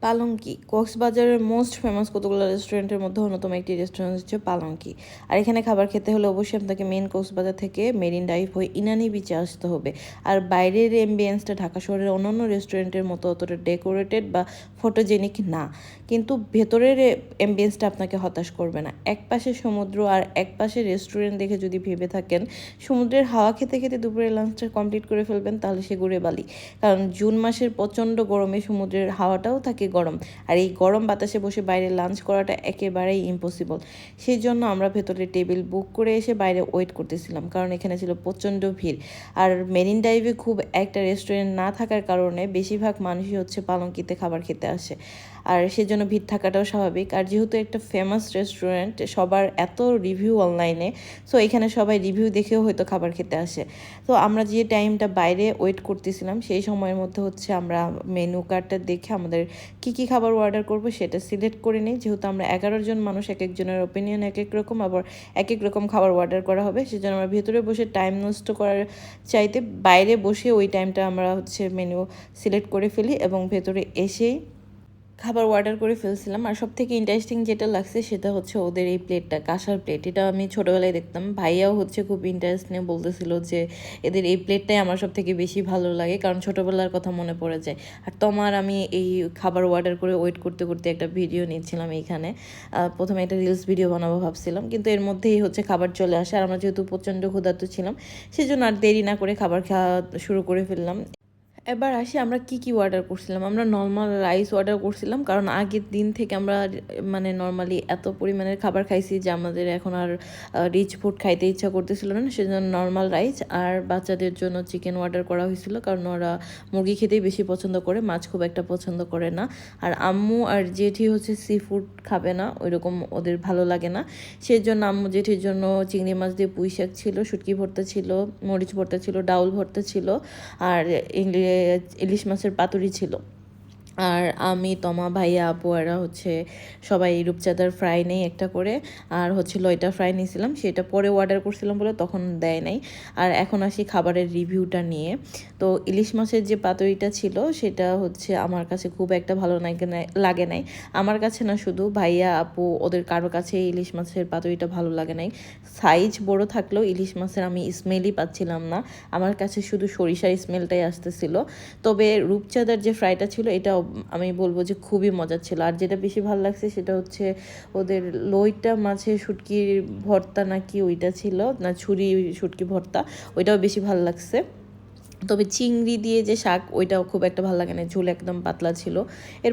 পালঙ্কি কক্সবাজারের most famous কতগুলো রেস্টুরেন্টের মধ্যে অন্যতম একটি রেস্টুরেন্ট হচ্ছে পালঙ্কি। আর এখানে খাবার খেতে হলে অবশ্যই আপনাকে মেন কক্সবাজার থেকে মেরিন ড্রাইভ হয়ে ইনানি বিচে আসতে হবে। আর বাইরের এমবিয়েন্সটা ঢাকা শহরের অন্যান্য রেস্টুরেন্টের মতো অতটা ডেকোরেটেড বা ফটোজেনিক না, কিন্তু ভেতরের এমবিয়েন্সটা আপনাকে হতাশ করবে না। এক পাশে সমুদ্র আর এক পাশে রেস্টুরেন্ট দেখে যদি ভেবে থাকেন সমুদ্রের হাওয়া খেতে খেতে দুপুরের লাঞ্চটা কমপ্লিট করে ফেলবেন, তাহলে সে ঘুরে বালি। কারণ জুন মাসের প্রচণ্ড গরমে সমুদ্রের হাওয়াটাও থাকে গরম, আর এই গরম বাতাসে বসে বাইরে লাঞ্চ করাটা একেবারেই ইম্পসিবল। সেই জন্য আমরা ভেতরে টেবিল বুক করে এসে বাইরে ওয়েট করতেছিলাম, কারণ এখানে ছিল প্রচণ্ড ভিড়। আর মেরিন ড্রাইভে খুব একটা রেস্টুরেন্ট না থাকার কারণে বেশিরভাগ মানুষই হচ্ছে পালঙ্কিতে খাবার খেতে আসে, আর সেজন্য ভিড় থাকাটাও স্বাভাবিক। আর যেহেতু একটা ফেমাস রেস্টুরেন্ট, সবার এত রিভিউ অনলাইনে, সো এখানে সবাই রিভিউ দেখেও হয়তো খাবার খেতে আসে। তো আমরা যে টাইমটা বাইরে ওয়েট করতেছিলাম সেই সময়ের মধ্যে হচ্ছে আমরা মেনু কার্ডটা দেখে আমাদের কী খাবার অর্ডার করব সেটা সিলেক্ট করে নিই। যেহেতু আমরা 11 জন মানুষ, এক একজনের ওপিনিয়ন এক এক রকম, আবার এক এক রকম খাবার অর্ডার করা হবে, সেজন্য আমরা ভেতরে বসে টাইম নষ্ট করার চাইতে বাইরে বসে ওই টাইমটা আমরা হচ্ছে মেনু সিলেক্ট করে ফেলি এবং ভেতরে এসেই খাবার অর্ডার করে ফেলছিলাম। আর সব থেকে ইন্টারেস্টিং যেটা লাগছে সেটা হচ্ছে ওদের এই প্লেটটা, কাঁসার প্লেট। এটা আমি ছোটোবেলায় দেখতাম, ভাইয়াও হচ্ছে খুব ইন্টারেস্ট নিয়ে বলতেছিল যে এদের এই প্লেটটাই আমার সব থেকে বেশি ভালো লাগে, কারণ ছোটোবেলার কথা মনে পড়ে যায়। আর তোমার আমি এই খাবার অর্ডার করে ওয়েট করতে করতে একটা ভিডিও নিচ্ছিলাম এইখানে। প্রথমে একটা রিলস ভিডিও বানাবো ভাবছিলাম, কিন্তু এর মধ্যেই হচ্ছে খাবার চলে আসে। আর আমরা যেহেতু প্রচণ্ড ক্ষুধার্ত ছিলাম, সেজন্য আর দেরি না করে খাবার খাওয়া শুরু করে ফেললাম। এবার আসি আমরা কি অর্ডার করছিলাম। আমরা নর্মাল রাইস অর্ডার করছিলাম, কারণ আগের দিন থেকে আমরা মানে নর্মালি এত পরিমাণের খাবার খাইছি যে আমাদের এখন আর রিচ ফুড খাইতে ইচ্ছা করতেছিল না, সেজন্য নর্মাল রাইস। আর বাচ্চাদের জন্য চিকেন অর্ডার করা হয়েছিল, কারণ ওরা মুরগি খেতেই বেশি পছন্দ করে, মাছ খুব একটা পছন্দ করে না। আর আম্মু আর জেঠি হচ্ছে সি ফুড খাবে না, ওইরকম ওদের ভালো লাগে না। সেই জন্য আম্মু জেঠির জন্য চিংড়ি মাছ দিয়ে পুঁই শাক ছিল, শুটকি ভর্তা ছিল, মরিচ ভর্তা ছিল, ডাউল ভর্তা ছিল, আর ইলিশ মাছের পাতুরি ছিল। আর আমি, তমা, ভাইয়া, আপু এরা হচ্ছে সবাই রূপচাঁদার ফ্রাই নেই একটা করে, আর হচ্ছে লয়টা ফ্রাই নিয়েছিলাম, সেটা পরে অর্ডার করছিলাম বলে তখন দেয় নাই। আর এখন আসি খাবারের রিভিউটা নিয়ে। তো ইলিশ মাছের যে পাতুরিটা ছিল সেটা হচ্ছে আমার কাছে খুব একটা ভালো লাগে নাই। আমার কাছে না, শুধু ভাইয়া, আপু ওদের কারো কাছে ইলিশ মাছের পাতুরিটা ভালো লাগে নাই। সাইজ বড় থাকলেও ইলিশ মাছের আমি স্মেলই পাচ্ছিলাম না, আমার কাছে শুধু সরিষার স্মেলটাই আসতেছিল। তবে রূপচাঁদার যে ফ্রাইটা ছিল এটা আমি বলবো যে খুবই মজার ছিল। আর যেটা বেশি ভালো লাগছে সেটা হচ্ছে ওদের লইটা মাছের শুটকির ভর্তা নাকি ওইটা ছিল না, ছুরি শুটকি ভর্তা, ওইটাও বেশি ভালো লাগছে। তবে চিংড়ি দিয়ে যে শাক ওইটাও খুব একটা ভালো লাগে না, ঝোল একদম পাতলা ছিল।